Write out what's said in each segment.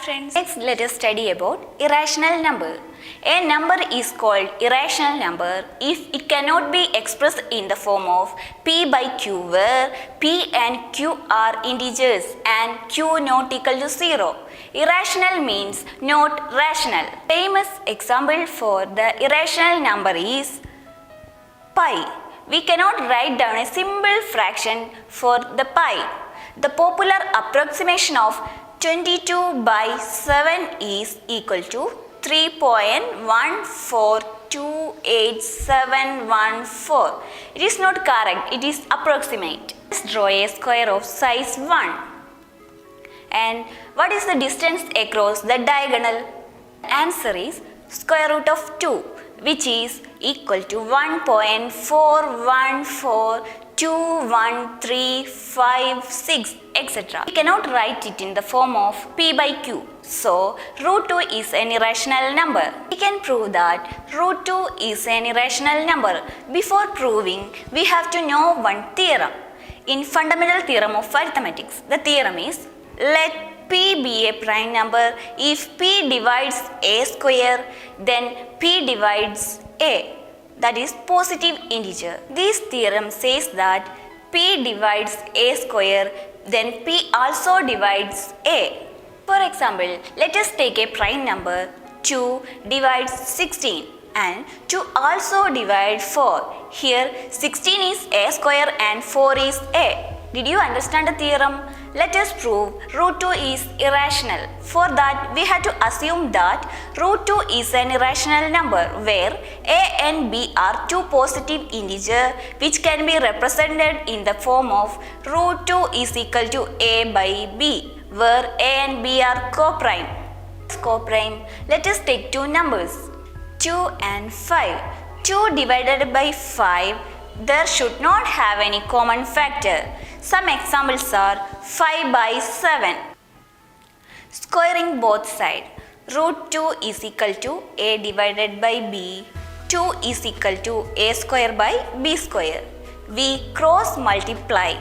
friends. Next, let us study about irrational number. A number is called irrational number if it cannot be expressed in the form of P by Q, where P and Q are integers and Q not equal to 0. Irrational means not rational. Famous example for the irrational number is pi. We cannot write down a simple fraction for the pi. The popular approximation of 22 by 7 is equal to 3.1428714. It is not correct, it is approximate. Let's draw a square of size 1. And what is the distance across the diagonal? Answer is square root of 2, which is equal to 1.4142135 etc. We cannot write it in the form of P by Q. So, root 2 is an irrational number. We can prove that root 2 is an irrational number. Before proving, we have to know one theorem. In fundamental theorem of arithmetic, the theorem is let P be a prime number if P divides A square, then P divides A, that is positive integer. This theorem says that P divides A square, then P also divides A. For example, let us take a prime number 2 divides 16 and 2 also divides 4. Here 16 is A square and 4 is A. Did you understand the theorem? Let us prove root 2 is irrational. For that, we have to assume that root 2 is an irrational number where A and B are two positive integers which can be represented in the form of root 2 is equal to A by B, where A and B are co-prime. Let us take two numbers, 2 and 5. 2 divided by 5, there should not have any common factor. Some examples are 5 by 7. Squaring both sides. Root 2 is equal to A divided by B. 2 is equal to A square by B square. We cross multiply.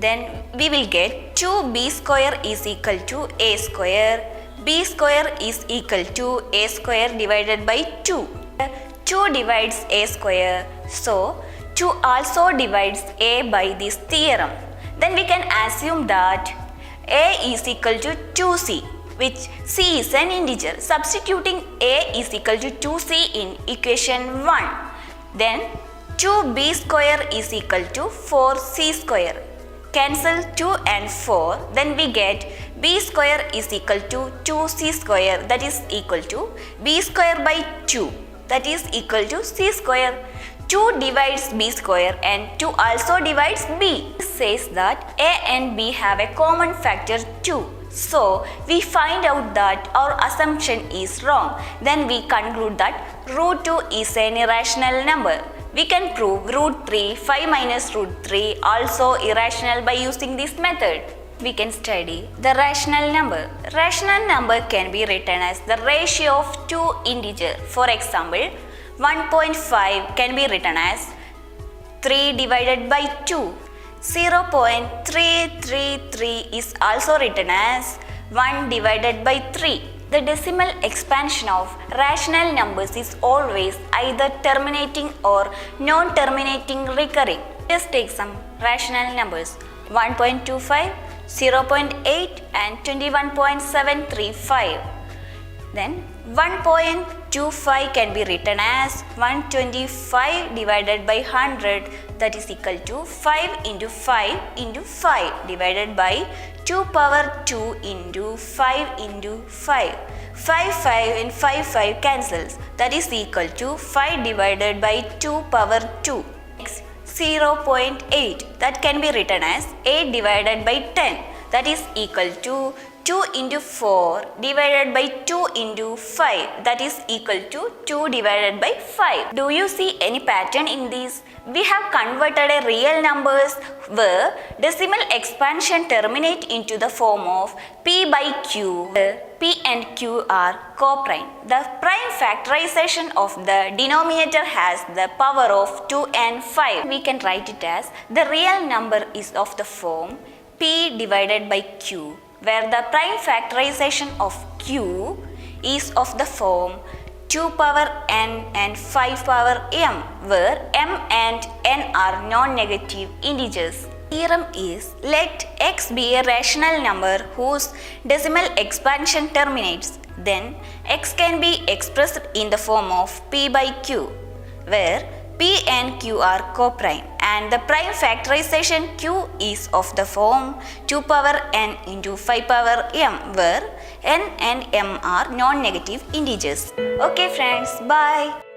Then we will get 2B square is equal to A square. B square is equal to A square divided by 2. 2 divides A square. So 2 also divides A by this theorem. Then we can assume that A is equal to 2C, which C is an integer. Substituting A is equal to 2C in equation 1. Then 2B square is equal to 4C square. Cancel 2 and 4. Then we get B square is equal to 2C square, that is equal to B square by 2, that is equal to C square. 2 divides B square and 2 also divides B. This says that A and B have a common factor 2. So, we find out that our assumption is wrong. Then we conclude that root 2 is an irrational number. We can prove root 3, 5 minus root 3 also irrational by using this method. We can study the rational number. Rational number can be written as the ratio of two integers. For example, 1.5 can be written as 3 divided by 2. 0.333 is also written as 1 divided by 3. The decimal expansion of rational numbers is always either terminating or non-terminating recurring. Let's take some rational numbers. 1.25, 0.8 and 21.735. Then 1.25 can be written as 125 divided by 100, that is equal to 5 into 5 into 5 divided by 2 power 2 into 5 into 5. 5 and 5 cancels, that is equal to 5 divided by 2 power 2. Next, 0.8, that can be written as 8 divided by 10, that is equal to 2 into 4 divided by 2 into 5, that is equal to 2 divided by 5. Do you see any pattern in this? We have converted a real numbers where decimal expansion terminate into the form of P by Q. P and Q are co-prime. The prime factorization of the denominator has the power of 2 and 5. We can write it as the real number is of the form P divided by Q, where the prime factorization of q is of the form 2 power n and 5 power m, where m and n are non-negative integers. Theorem is, let x be a rational number whose decimal expansion terminates. Then x can be expressed in the form of p by q, where p and q are coprime, and the prime factorization q is of the form 2 power n into 5 power m, where n and m are non-negative integers. Okay friends, bye.